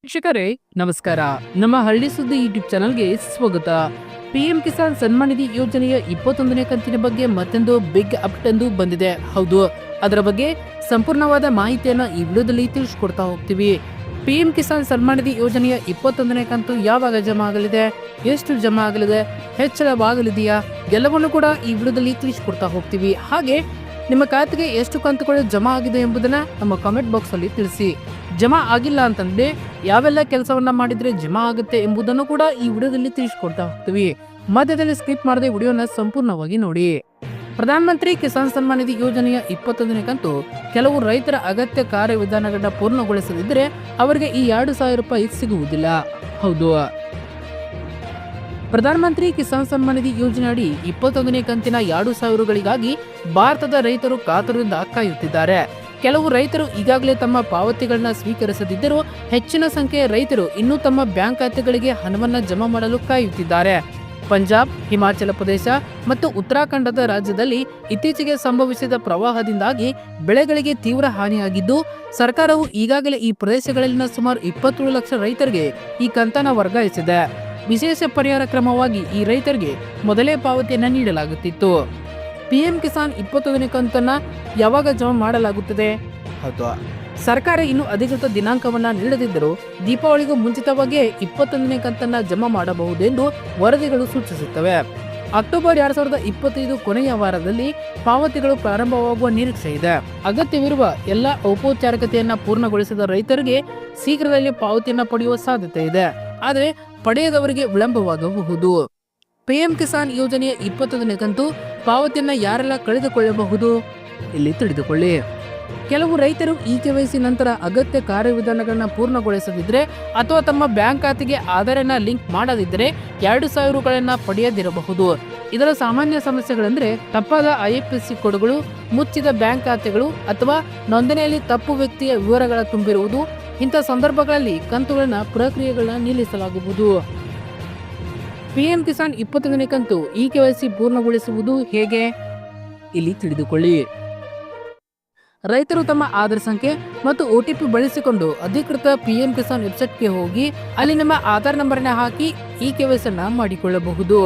ವೀಕ್ಷಕರೇ ನಮಸ್ಕಾರ. ನಮ್ಮ ಹಳ್ಳಿ ಸುದ್ದಿ ಯೂಟ್ಯೂಬ್ ಚಾನಲ್ಗೆ ಸ್ವಾಗತ. ಪಿಎಂ ಕಿಸಾನ್ ಸನ್ಮಾನ್ ನಿಧಿ ಯೋಜನೆಯ 21ನೇ ಕಂತಿನ ಬಗ್ಗೆ ಮತ್ತೊಂದು ಬಿಗ್ ಅಪ್ಡೇಟ್ ಎಂದು ಬಂದಿದೆ. ಹೌದು, ಅದರ ಬಗ್ಗೆ ಸಂಪೂರ್ಣವಾದ ಮಾಹಿತಿಯನ್ನ ಈ ವಿಡಿಯೋದಲ್ಲಿ ತಿಳಿಸ್ಕೊಡ್ತಾ ಹೋಗ್ತೀವಿ. ಪಿಎಂ ಕಿಸಾನ್ ಸನ್ಮಾನ್ ನಿಧಿ ಯೋಜನೆಯ 21ನೇ ಕಂತು ಯಾವಾಗ ಜಮಾ ಆಗಲಿದೆ, ಎಷ್ಟು ಜಮಾ ಆಗಲಿದೆ, ಹೆಚ್ಚಳವಾಗಲಿದೆಯಾ, ಎಲ್ಲವನ್ನೂ ಕೂಡ ಈ ವಿಡಿಯೋದಲ್ಲಿ ತಿಳಿಸ್ಕೊಡ್ತಾ ಹೋಗ್ತೀವಿ. ಹಾಗೆ ನಿಮ್ಮ ಖಾತೆಗೆ ಎಷ್ಟು ಕಂತುಗಳು ಜಮಾ ಆಗಿದೆ ಎಂಬುದನ್ನ ನಮ್ಮ ಕಾಮೆಂಟ್ ಬಾಕ್ಸ್ ಅಲ್ಲಿ ತಿಳಿಸಿ. ಜಮಾ ಆಗಿಲ್ಲ ಅಂತಂದ್ರೆ ಯಾವೆಲ್ಲ ಕೆಲಸವನ್ನ ಮಾಡಿದ್ರೆ ಜಮಾ ಆಗುತ್ತೆ ಎಂಬುದನ್ನು ಕೂಡ ಈ ವಿಡಿಯೋದಲ್ಲಿ ತಿಳಿಸ್ಕೊಡ್ತಾ ಹೋಗ್ತೀವಿ. ಮಧ್ಯದಲ್ಲಿ ಸ್ಕಿಪ್ ಮಾಡದೆ ವಿಡಿಯೋನ ಸಂಪೂರ್ಣವಾಗಿ ನೋಡಿ. ಪ್ರಧಾನ ಮಂತ್ರಿ ಕಿಸಾನ್ ಸನ್ಮಾನ್ ನಿಧಿ ಯೋಜನೆಯ 21ನೇ ಕಂತು ಕೆಲವು ರೈತರ ಅಗತ್ಯ ಕಾರ್ಯವಿಧಾನಗಳನ್ನ ಪೂರ್ಣಗೊಳಿಸದಿದ್ದರೆ ಅವರಿಗೆ ಈ 2,000 ರೂಪಾಯಿ ಸಿಗುವುದಿಲ್ಲ. ಹೌದು, ಪ್ರಧಾನ ಮಂತ್ರಿ ಕಿಸಾನ್ ಸನ್ಮಾನ್ ನಿಧಿ ಯೋಜನೆ ಅಡಿ 21ನೇ ಕಂತಿನ 2,000ಗಳಿಗಾಗಿ ಭಾರತದ ರೈತರು ಕಾತುರದಿಂದ ಕಾಯುತ್ತಿದ್ದಾರೆ. ಕೆಲವು ರೈತರು ಈಗಾಗಲೇ ತಮ್ಮ ಪಾವತಿಗಳನ್ನ ಸ್ವೀಕರಿಸದಿದ್ದರೂ ಹೆಚ್ಚಿನ ಸಂಖ್ಯೆಯ ರೈತರು ಇನ್ನೂ ತಮ್ಮ ಬ್ಯಾಂಕ್ ಖಾತೆಗಳಿಗೆ ಹಣವನ್ನ ಜಮಾ ಮಾಡಲು ಕಾಯುತ್ತಿದ್ದಾರೆ. ಪಂಜಾಬ್, ಹಿಮಾಚಲ ಪ್ರದೇಶ ಮತ್ತು ಉತ್ತರಾಖಂಡದ ರಾಜ್ಯದಲ್ಲಿ ಇತ್ತೀಚೆಗೆ ಸಂಭವಿಸಿದ ಪ್ರವಾಹದಿಂದಾಗಿ ಬೆಳೆಗಳಿಗೆ ತೀವ್ರ ಹಾನಿಯಾಗಿದ್ದು, ಸರ್ಕಾರವು ಈಗಾಗಲೇ ಈ ಪ್ರದೇಶಗಳಲ್ಲಿನ ಸುಮಾರು 27 ಲಕ್ಷ ರೈತರಿಗೆ ಈ ಕಂತನ್ನು ವರ್ಗಾಯಿಸಿದೆ. ವಿಶೇಷ ಪರಿಹಾರ ಕ್ರಮವಾಗಿ ಈ ರೈತರಿಗೆ ಮೊದಲೇ ಪಾವತಿಯನ್ನು ನೀಡಲಾಗುತ್ತಿತ್ತು. ಪಿಎಂ ಕಿಸಾನ್ 21ನೇ ಕಂತನ್ನ ಯಾವಾಗ ಜಮಾ ಮಾಡಲಾಗುತ್ತದೆ? ಹೌದು, ಸರ್ಕಾರ ಇನ್ನು ಅಧಿಕೃತ ದಿನಾಂಕವನ್ನ ನೀಡದಿದ್ದರೂ ದೀಪಾವಳಿಗೂ ಮುಂಚಿತವಾಗಿಯೇ 21ನೇ ಕಂತನ್ನ ಜಮಾ ಮಾಡಬಹುದೆಂದು ವರದಿಗಳು ಸೂಚಿಸುತ್ತವೆ. ಅಕ್ಟೋಬರ್ 2025 ಕೊನೆಯ ವಾರದಲ್ಲಿ ಪಾವತಿಗಳು ಪ್ರಾರಂಭವಾಗುವ ನಿರೀಕ್ಷೆ ಇದೆ. ಅಗತ್ಯವಿರುವ ಎಲ್ಲ ಔಪಚಾರಿಕತೆಯನ್ನ ಪೂರ್ಣಗೊಳಿಸಿದ ರೈತರಿಗೆ ಶೀಘ್ರದಲ್ಲಿ ಪಾವತಿಯನ್ನ ಪಡೆಯುವ ಸಾಧ್ಯತೆ ಇದೆ. ಆದರೆ ಪಡೆಯದವರಿಗೆ ವಿಳಂಬವಾಗಬಹುದು. ಪಿಎಂ ಕಿಸಾನ್ ಯೋಜನೆಯ 21ನೇ ಕಂತು ಪಾವತಿಯನ್ನ ಯಾರೆಲ್ಲ ಕಳೆದುಕೊಳ್ಳಬಹುದು? ಇಲ್ಲಿ ತಿಳಿದುಕೊಳ್ಳಿ. ಕೆಲವು ರೈತರು KYC ನಂತರ ಅಗತ್ಯ ಕಾರ್ಯವಿಧಾನಗಳನ್ನ ಪೂರ್ಣಗೊಳಿಸದಿದ್ದರೆ ಅಥವಾ ತಮ್ಮ ಬ್ಯಾಂಕ್ ಖಾತೆಗೆ ಆಧಾರನ ಲಿಂಕ್ ಮಾಡದಿದ್ದರೆ 2,000 ರೂಪಾಯಿಗಳನ್ನ ಪಡೆಯದಿರಬಹುದು. ಇದರ ಸಾಮಾನ್ಯ ಸಮಸ್ಯೆಗಳೆಂದರೆ ತಪ್ಪಾದ IFSC ಕೋಡ್ಗಳು, ಮುಚ್ಚಿದ ಬ್ಯಾಂಕ್ ಖಾತೆಗಳು ಅಥವಾ ನೋಂದಣಿಯಲ್ಲಿ ತಪ್ಪು ವ್ಯಕ್ತಿಯ ವಿವರಗಳ ತುಂಬಿರುವುದು. ಇಂಥ ಸಂದರ್ಭಗಳಲ್ಲಿ ಕಂತುಗಳನ್ನ ಪ್ರಕ್ರಿಯೆಗಳನ್ನ ನಿಲ್ಲಿಸಲಾಗುವುದು. ಪಿಎಂ ಕಿಸಾನ್ 21ನೇ ಕಂತು KYC ಪೂರ್ಣಗೊಳಿಸುವುದು ಹೇಗೆ? ಇಲ್ಲಿ ತಿಳಿದುಕೊಳ್ಳಿ. ರೈತರು ತಮ್ಮ ಆಧಾರ್ ಸಂಖ್ಯೆ ಮತ್ತು OTP ಬಳಸಿಕೊಂಡು ಅಧಿಕೃತ ಪಿಎಂ ಕಿಸಾನ್ ವೆಬ್ಸೈಟ್ಗೆ ಹೋಗಿ ಅಲ್ಲಿ ನಿಮ್ಮ ಆಧಾರ್ ನಂಬರ್ನ ಹಾಕಿ KYC ಅನ್ನ ಮಾಡಿಕೊಳ್ಳಬಹುದು.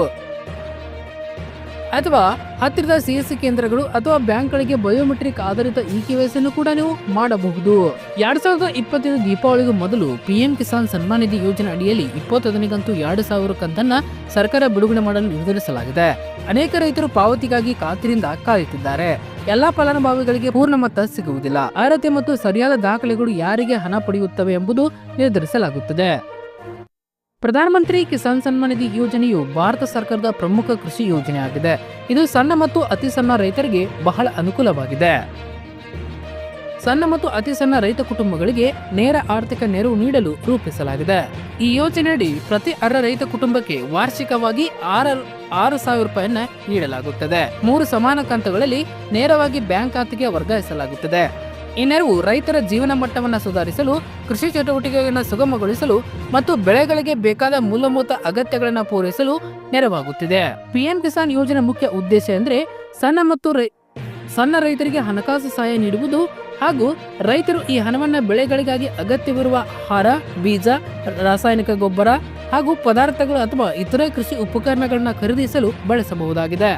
ಅಥವಾ ಹತ್ತಿರದ CSC ಕೇಂದ್ರಗಳು ಅಥವಾ ಬ್ಯಾಂಕ್ಗಳಿಗೆ ಬಯೋಮೆಟ್ರಿಕ್ ಆಧಾರಿತ KYC ಅನ್ನು ಕೂಡ ನೀವು ಮಾಡಬಹುದು. 2025 ದೀಪಾವಳಿಗೂ ಮೊದಲು ಪಿಎಂ ಕಿಸಾನ್ ಸನ್ಮಾನ್ ನಿಧಿ ಯೋಜನೆ ಅಡಿಯಲ್ಲಿ 21ನೇ ಕಂತು 2,000 ಕಂತನ್ನ ಸರ್ಕಾರ ಬಿಡುಗಡೆ ಮಾಡಲು ನಿರ್ಧರಿಸಲಾಗಿದೆ. ಅನೇಕ ರೈತರು ಪಾವತಿಗಾಗಿ ಕಾತುರದಿಂದ ಕಾಯುತ್ತಿದ್ದಾರೆ. ಎಲ್ಲಾ ಫಲಾನುಭವಿಗಳಿಗೆ ಪೂರ್ಣ ಮೊತ್ತ ಸಿಗುವುದಿಲ್ಲ. ಅರ್ಹತೆ ಮತ್ತು ಸರಿಯಾದ ದಾಖಲೆಗಳು ಯಾರಿಗೆ ಹಣ ಪಡೆಯುತ್ತವೆ ಎಂಬುದು ನಿರ್ಧರಿಸಲಾಗುತ್ತದೆ. ಪ್ರಧಾನ ಮಂತ್ರಿ ಕಿಸಾನ್ ಸನ್ಮಾನ್ ನಿಧಿ ಯೋಜನೆಯು ಭಾರತ ಸರ್ಕಾರದ ಪ್ರಮುಖ ಕೃಷಿ ಯೋಜನೆಯಾಗಿದೆ. ಇದು ಸಣ್ಣ ಮತ್ತು ಅತಿ ಸಣ್ಣ ರೈತರಿಗೆ ಬಹಳ ಅನುಕೂಲವಾಗಿದೆ. ಸಣ್ಣ ಮತ್ತು ಅತಿ ಸಣ್ಣ ರೈತ ಕುಟುಂಬಗಳಿಗೆ ನೇರ ಆರ್ಥಿಕ ನೆರವು ನೀಡಲು ರೂಪಿಸಲಾಗಿದೆ. ಈ ಯೋಜನೆಯಡಿ ಪ್ರತಿ ಅರ್ಹ ರೈತ ಕುಟುಂಬಕ್ಕೆ ವಾರ್ಷಿಕವಾಗಿ 6,000 ರೂಪಾಯಿಯನ್ನ ನೀಡಲಾಗುತ್ತದೆ. 3 ಸಮಾನ ಕಂತುಗಳಲ್ಲಿ ನೇರವಾಗಿ ಬ್ಯಾಂಕ್ ಖಾತೆಗೆ ವರ್ಗಾಯಿಸಲಾಗುತ್ತದೆ. ಈ ನೆರವು ರೈತರ ಜೀವನ ಮಟ್ಟವನ್ನು ಸುಧಾರಿಸಲು, ಕೃಷಿ ಚಟುವಟಿಕೆಗಳನ್ನು ಸುಗಮಗೊಳಿಸಲು ಮತ್ತು ಬೆಳೆಗಳಿಗೆ ಬೇಕಾದ ಮೂಲಭೂತ ಅಗತ್ಯಗಳನ್ನು ಪೂರೈಸಲು ನೆರವಾಗುತ್ತಿದೆ. ಪಿಎಂ ಕಿಸಾನ್ ಯೋಜನೆ ಮುಖ್ಯ ಉದ್ದೇಶ ಎಂದರೆ ಸಣ್ಣ ರೈತರಿಗೆ ಹಣಕಾಸು ಸಹಾಯ ನೀಡುವುದು ಹಾಗೂ ರೈತರು ಈ ಹಣವನ್ನು ಬೆಳೆಗಳಿಗಾಗಿ ಅಗತ್ಯವಿರುವ ಆಹಾರ, ಬೀಜ, ರಾಸಾಯನಿಕ ಗೊಬ್ಬರ ಹಾಗೂ ಪದಾರ್ಥಗಳು ಅಥವಾ ಇತರೆ ಕೃಷಿ ಉಪಕರಣಗಳನ್ನ ಖರೀದಿಸಲು ಬಳಸಬಹುದಾಗಿದೆ.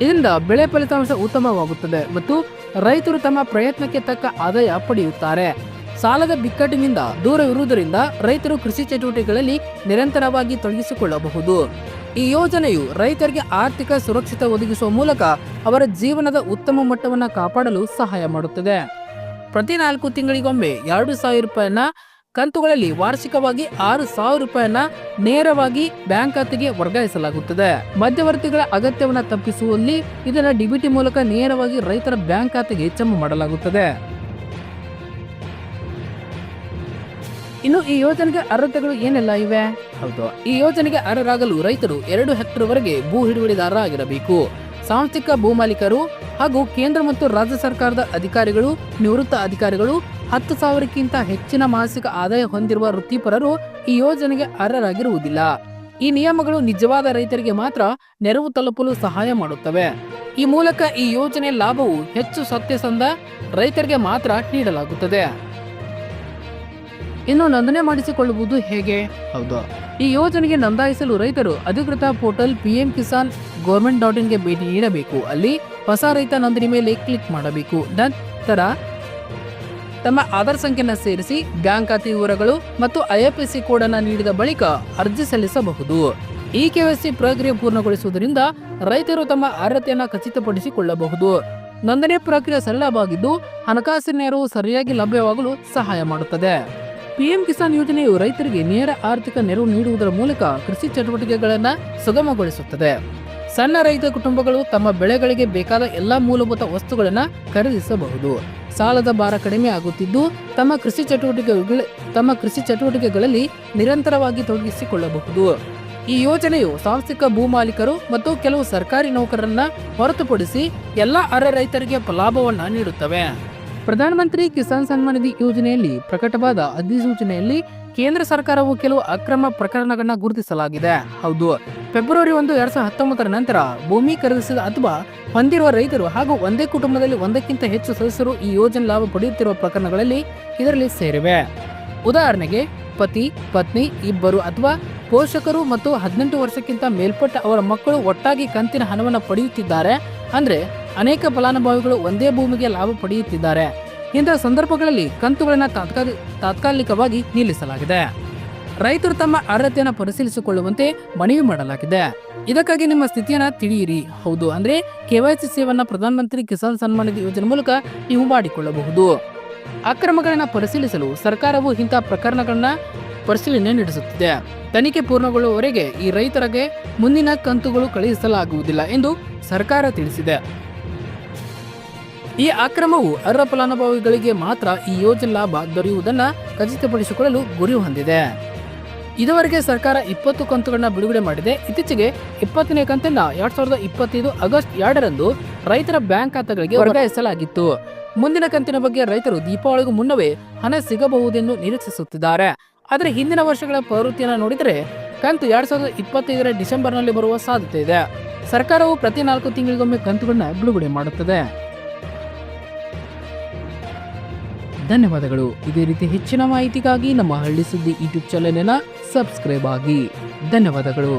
ಇದರಿಂದ ಬೆಳೆ ಫಲಿತಾಂಶ ಉತ್ತಮವಾಗುತ್ತದೆ ಮತ್ತು ರೈತರು ತಮ್ಮ ಪ್ರಯತ್ನಕ್ಕೆ ತಕ್ಕ ಆದಾಯ ಪಡೆಯುತ್ತಾರೆ. ಸಾಲದ ಬಿಕ್ಕಟ್ಟಿನಿಂದ ದೂರವಿರುವುದರಿಂದ ರೈತರು ಕೃಷಿ ಚಟುವಟಿಕೆಗಳಲ್ಲಿ ನಿರಂತರವಾಗಿ ತೊಡಗಿಸಿಕೊಳ್ಳಬಹುದು. ಈ ಯೋಜನೆಯು ರೈತರಿಗೆ ಆರ್ಥಿಕ ಸುರಕ್ಷತೆ ಒದಗಿಸುವ ಮೂಲಕ ಅವರ ಜೀವನದ ಉತ್ತಮ ಮಟ್ಟವನ್ನು ಕಾಪಾಡಲು ಸಹಾಯ ಮಾಡುತ್ತದೆ. ಪ್ರತಿ 4 ತಿಂಗಳಿಗೊಮ್ಮೆ 2,000 ರೂಪಾಯಿಯನ್ನ ಕಂತುಗಳಲ್ಲಿ ವಾರ್ಷಿಕವಾಗಿ 6,000 ರೂಪಾಯಿಯನ್ನ ನೇರವಾಗಿ ಬ್ಯಾಂಕ್ ಖಾತೆಗೆ ವರ್ಗಾಯಿಸಲಾಗುತ್ತದೆ. ಮಧ್ಯವರ್ತಿಗಳ ಅಗತ್ಯವನ್ನು ತಪ್ಪಿಸುವಲ್ಲಿ ಇದನ್ನ DBT ಮೂಲಕ ನೇರವಾಗಿ ರೈತರ ಬ್ಯಾಂಕ್ ಖಾತೆಗೆ ಜಮಾ ಮಾಡಲಾಗುತ್ತದೆ. ಇನ್ನು ಈ ಯೋಜನೆಗೆ ಅರ್ಹತೆಗಳು ಏನೆಲ್ಲ ಇವೆ? ಹೌದು, ಈ ಯೋಜನೆಗೆ ಅರ್ಹರಾಗಲು ರೈತರು 2 ಹೆಕ್ಟೇರ್ ವರೆಗೆ ಭೂ ಹಿಡುವಳಿದಾರ ಆಗಿರಬೇಕು. ಸಾಂಸ್ಥಿಕ ಭೂಮಾಲೀಕರು ಹಾಗೂ ಕೇಂದ್ರ ಮತ್ತು ರಾಜ್ಯ ಸರ್ಕಾರದ ಅಧಿಕಾರಿಗಳು, ನಿವೃತ್ತ ಅಧಿಕಾರಿಗಳು, 10,000ಕ್ಕಿಂತ ಹೆಚ್ಚಿನ ಮಾಸಿಕ ಆದಾಯ ಹೊಂದಿರುವ ವೃತ್ತಿಪರರು ಈ ಯೋಜನೆಗೆ ಅರ್ಹರಾಗಿರುವುದಿಲ್ಲ. ಈ ನಿಯಮಗಳು ನಿಜವಾದ ರೈತರಿಗೆ ಮಾತ್ರ ನೆರವು ತಲುಪಲು ಸಹಾಯ ಮಾಡುತ್ತವೆ. ಈ ಮೂಲಕ ಈ ಯೋಜನೆಯ ಲಾಭವು ಹೆಚ್ಚು ಸತ್ಯಸಂಧ ರೈತರಿಗೆ ಮಾತ್ರ ನೀಡಲಾಗುತ್ತದೆ. ಇನ್ನು ನೋಂದಣಿ ಮಾಡಿಸಿಕೊಳ್ಳುವುದು ಹೇಗೆ? ಹೌದು, ಈ ಯೋಜನೆಗೆ ನೋಂದಾಯಿಸಲು ರೈತರು ಅಧಿಕೃತ ಪೋರ್ಟಲ್ PM ಕಿಸಾನ್ government.in ಗೆ ಭೇಟಿ ನೀಡಬೇಕು. ಅಲ್ಲಿ ಹೊಸ ರೈತ ನೋಂದಣಿ ಮೇಲೆ ಕ್ಲಿಕ್ ಮಾಡಬೇಕು. ನಂತರ ತಮ್ಮ ಆಧಾರ್ ಸಂಖ್ಯೆಯನ್ನು ಸೇರಿಸಿ ಬ್ಯಾಂಕ್ ಖಾತೆ ವಿವರಗಳು ಮತ್ತು IFSC ಕೋಡ್ ಅನ್ನು ನೀಡಿದ ಬಳಿಕ ಅರ್ಜಿ ಸಲ್ಲಿಸಬಹುದು. ಈ KYC ಪ್ರಕ್ರಿಯೆ ಪೂರ್ಣಗೊಳಿಸುವುದರಿಂದ ರೈತರು ತಮ್ಮ ಅರ್ಹತೆಯನ್ನು ಖಚಿತಪಡಿಸಿಕೊಳ್ಳಬಹುದು. ನೋಂದಣಿ ಪ್ರಕ್ರಿಯೆ ಸರಳವಾಗಿದ್ದು ಹಣಕಾಸಿನ ನೆರವು ಸರಿಯಾಗಿ ಲಭ್ಯವಾಗಲು ಸಹಾಯ ಮಾಡುತ್ತದೆ. PM ಕಿಸಾನ್ ಯೋಜನೆಯು ರೈತರಿಗೆ ನೇರ ಆರ್ಥಿಕ ನೆರವು ನೀಡುವುದರ ಮೂಲಕ ಕೃಷಿ ಚಟುವಟಿಕೆಗಳನ್ನು ಸುಗಮಗೊಳಿಸುತ್ತದೆ. ಸಣ್ಣ ರೈತ ಕುಟುಂಬಗಳು ತಮ್ಮ ಬೆಳೆಗಳಿಗೆ ಬೇಕಾದ ಎಲ್ಲಾ ಮೂಲಭೂತ ವಸ್ತುಗಳನ್ನು ಖರೀದಿಸಬಹುದು. ಸಾಲದ ಭಾರ ಕಡಿಮೆ ಆಗುತ್ತಿದ್ದು ತಮ್ಮ ಕೃಷಿ ಚಟುವಟಿಕೆಗಳಲ್ಲಿ ನಿರಂತರವಾಗಿ ತೊಡಗಿಸಿಕೊಳ್ಳಬಹುದು. ಈ ಯೋಜನೆಯು ಸಾಂಸ್ಥಿಕ ಭೂಮಾಲೀಕರು ಮತ್ತು ಕೆಲವು ಸರ್ಕಾರಿ ನೌಕರರನ್ನ ಹೊರತುಪಡಿಸಿ ಎಲ್ಲಾ ಅರ್ಹ ರೈತರಿಗೆ ಲಾಭವನ್ನ ನೀಡುತ್ತವೆ. ಪ್ರಧಾನಮಂತ್ರಿ ಕಿಸಾನ್ ಸನ್ಮಾನ್ ನಿಧಿ ಯೋಜನೆಯಲ್ಲಿ ಪ್ರಕಟವಾದ ಅಧಿಸೂಚನೆಯಲ್ಲಿ ಕೇಂದ್ರ ಸರ್ಕಾರವು ಕೆಲವು ಅಕ್ರಮ ಪ್ರಕರಣಗಳನ್ನ ಗುರುತಿಸಲಾಗಿದೆ. ಹೌದು, ಫೆಬ್ರವರಿ 1, 2019 ನಂತರ ಭೂಮಿ ಖರೀದಿಸಿದ ಅಥವಾ ಹೊಂದಿರುವ ರೈತರು ಹಾಗೂ ಒಂದೇ ಕುಟುಂಬದಲ್ಲಿ ಒಂದಕ್ಕಿಂತ ಹೆಚ್ಚು ಸದಸ್ಯರು ಈ ಯೋಜನೆ ಲಾಭ ಪಡೆಯುತ್ತಿರುವ ಪ್ರಕರಣಗಳಲ್ಲಿ ಇದರಲ್ಲಿ ಸೇರಿವೆ. ಉದಾಹರಣೆಗೆ, ಪತಿ ಪತ್ನಿ ಇಬ್ಬರು ಅಥವಾ ಪೋಷಕರು ಮತ್ತು 18 ವರ್ಷಕ್ಕಿಂತ ಮೇಲ್ಪಟ್ಟ ಅವರ ಮಕ್ಕಳು ಒಟ್ಟಾಗಿ ಕಂತಿನ ಹಣವನ್ನು ಪಡೆಯುತ್ತಿದ್ದಾರೆ. ಅಂದ್ರೆ ಅನೇಕ ಫಲಾನುಭವಿಗಳು ಒಂದೇ ಭೂಮಿಗೆ ಲಾಭ ಪಡೆಯುತ್ತಿದ್ದಾರೆ. ಇಂತಹ ಸಂದರ್ಭಗಳಲ್ಲಿ ಕಂತುಗಳನ್ನು ತಾತ್ಕಾಲಿಕವಾಗಿ ನಿಲ್ಲಿಸಲಾಗಿದೆ. ರೈತರು ತಮ್ಮ ಅರ್ಹತೆಯನ್ನು ಪರಿಶೀಲಿಸಿಕೊಳ್ಳುವಂತೆ ಮನವಿ ಮಾಡಲಾಗಿದೆ. ಇದಕ್ಕಾಗಿ ನಿಮ್ಮ ಸ್ಥಿತಿಯನ್ನು ತಿಳಿಯಿರಿ. ಹೌದು, ಅಂದ್ರೆ KYC ಸೇವೆಯನ್ನು ಪ್ರಧಾನಮಂತ್ರಿ ಕಿಸಾನ್ ಸನ್ಮಾನ್ ನಿಧಿ ಯೋಜನೆ ಮೂಲಕ ನೀವು ಮಾಡಿಕೊಳ್ಳಬಹುದು. ಅಕ್ರಮಗಳನ್ನು ಪರಿಶೀಲಿಸಲು ಸರ್ಕಾರವು ಇಂತಹ ಪ್ರಕರಣಗಳನ್ನ ಪರಿಶೀಲನೆ ನಡೆಸುತ್ತಿದೆ. ತನಿಖೆ ಪೂರ್ಣಗೊಳ್ಳುವವರೆಗೆ ಈ ರೈತರಿಗೆ ಮುಂದಿನ ಕಂತುಗಳು ಕಳುಹಿಸಲಾಗುವುದಿಲ್ಲ ಎಂದು ಸರ್ಕಾರ ತಿಳಿಸಿದೆ. ಈ ಅಕ್ರಮವು ಅರ್ಹ ಫಲಾನುಭವಿಗಳಿಗೆ ಮಾತ್ರ ಈ ಯೋಜನೆ ಲಾಭ ದೊರೆಯುವುದನ್ನು ಖಚಿತಪಡಿಸಿಕೊಳ್ಳಲು ಗುರಿ ಹೊಂದಿದೆ. ಇದುವರೆಗೆ ಸರ್ಕಾರ 20 ಕಂತುಗಳನ್ನ ಬಿಡುಗಡೆ ಮಾಡಿದೆ. ಇತ್ತೀಚೆಗೆ 20ನೇ ಕಂತನ್ನ 2025 ಆಗಸ್ಟ್ 2ರಂದು ರೈತರ ಬ್ಯಾಂಕ್ ಖಾತೆಗಳಿಗೆ ವರ್ಗಾಯಿಸಲಾಗಿತ್ತು. ಮುಂದಿನ ಕಂತಿನ ಬಗ್ಗೆ ರೈತರು ದೀಪಾವಳಿಗೂ ಮುನ್ನವೇ ಹಣ ಸಿಗಬಹುದೆಂದು ನಿರೀಕ್ಷಿಸುತ್ತಿದ್ದಾರೆ. ಆದರೆ ಹಿಂದಿನ ವರ್ಷಗಳ ಪ್ರವೃತ್ತಿಯನ್ನು ನೋಡಿದರೆ ಕಂತು 2025 ಡಿಸೆಂಬರ್ನಲ್ಲಿ ಬರುವ ಸಾಧ್ಯತೆ ಇದೆ. ಸರ್ಕಾರವು ಪ್ರತಿ 4 ತಿಂಗಳಿಗೊಮ್ಮೆ ಕಂತುಗಳನ್ನ ಬಿಡುಗಡೆ ಮಾಡುತ್ತದೆ. ಧನ್ಯವಾದಗಳು. ಇದೇ ರೀತಿ ಹೆಚ್ಚಿನ ಮಾಹಿತಿಗಾಗಿ ನಮ್ಮ ಹಳ್ಳಿ ಸುದ್ದಿ ಯೂಟ್ಯೂಬ್ ಚಾನೆಲ್ ಸಬ್ಸ್ಕ್ರೈಬ್ ಆಗಿ. ಧನ್ಯವಾದಗಳು.